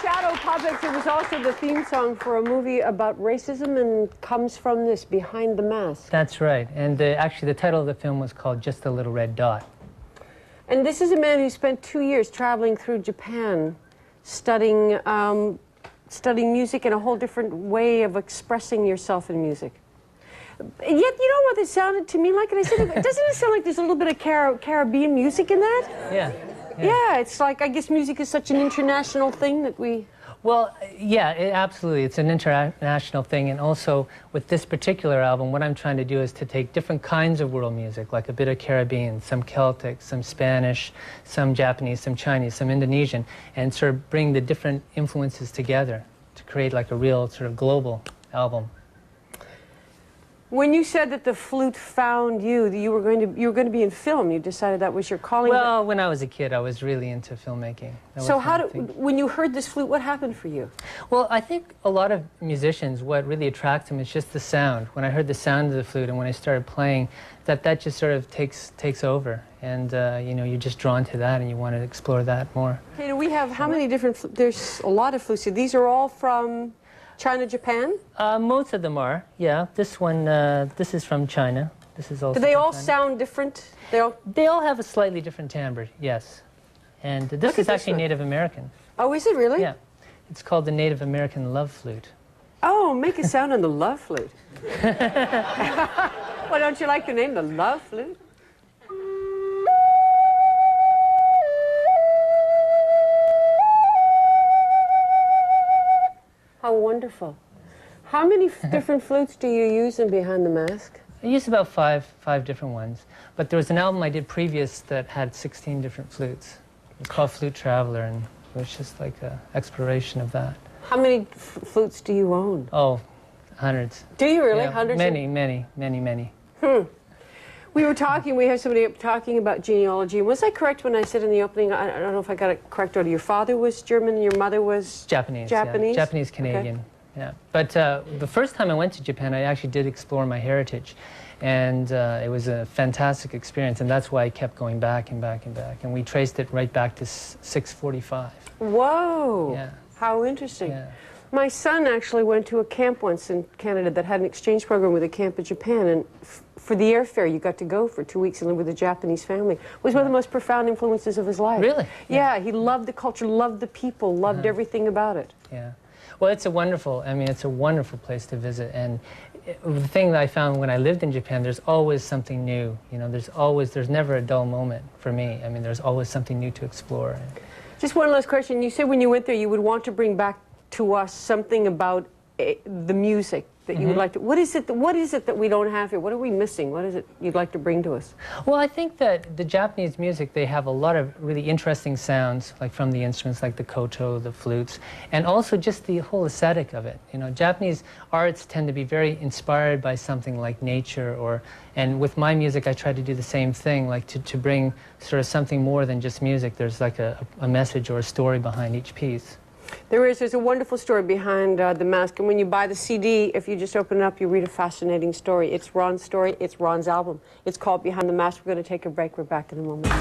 Shadow Puppets, it was also the theme song for a movie about racism and comes from this, Behind the Mask. That's right. And actually the title of the film was called Just a Little Red Dot. And this is a man who spent 2 years traveling through Japan, studying music and a whole different way of expressing yourself in music. And yet, you know what it sounded to me like? And I said, doesn't it sound like there's a little bit of Caribbean music in that? Yeah. Yeah, it's like, I guess music is such an international thing that we... Well, yeah, absolutely. It's an international thing, and also with this particular album, what I'm trying to do is to take different kinds of world music, like a bit of Caribbean, some Celtic, some Spanish, some Japanese, some Chinese, some Indonesian, and sort of bring the different influences together to create like a real sort of global album. When you said that the flute found you, that you were going to be in film, you decided that was your calling. Well, when I was a kid, I was really into filmmaking. So when you heard this flute, what happened for you? Well, I think a lot of musicians, what really attracts them is just the sound. When I heard the sound of the flute and when I started playing, that just sort of takes over. And, you know, you're just drawn to that and you want to explore that more. Okay, we have how many different, there's a lot of flutes. These are all from China, Japan? Most of them are, yeah. This one, this is from China. This is also. Do they all sound different? They all have a slightly different timbre, yes. And this is actually Native American. Oh, is it really? Yeah. It's called the Native American love flute. Oh, make a sound on the love flute. Well, don't you like the name, the love flute? How wonderful. How many different flutes do you use in Behind the Mask? I use about five different ones. But there was an album I did previous that had 16 different flutes. It was called Flute Traveler, and it was just like an exploration of that. How many flutes do you own? Oh, hundreds. Do you really? Yeah, hundreds? Many. We were talking, we have somebody talking about genealogy. Was I correct when I said in the opening, I don't know if I got it correct order, your father was German and your mother was? Japanese. Japanese? Yeah. Japanese-Canadian, okay. Yeah. But the first time I went to Japan, I actually did explore my heritage. And it was a fantastic experience, and that's why I kept going back and back and back. And we traced it right back to 645. Whoa! Yeah. How interesting. Yeah. My son actually went to a camp once in Canada that had an exchange program with a camp in Japan, and for the airfare you got to go for 2 weeks and live with a Japanese family. It was one of the most profound influences of his life. Really? Yeah, he loved the culture, loved the people, loved everything about it. Yeah. Well, it's a wonderful, I mean, it's a wonderful place to visit, and the thing that I found when I lived in Japan, there's always something new. You know, there's never a dull moment for me. I mean, there's always something new to explore. Just one last question. You said when you went there you would want to bring back to us something about the music that you would like to... What is it that we don't have here? What are we missing? What is it you'd like to bring to us? Well, I think that the Japanese music, they have a lot of really interesting sounds, like from the instruments like the koto, the flutes, and also just the whole aesthetic of it. You know, Japanese arts tend to be very inspired by something like nature, and with my music I try to do the same thing, like to bring sort of something more than just music. There's like a message or a story behind each piece. There's a wonderful story behind The Mask, and when you buy the CD, if you just open it up, you read a fascinating story. It's Ron's story, it's Ron's album. It's called Behind the Mask. We're going to take a break. We're back in a moment.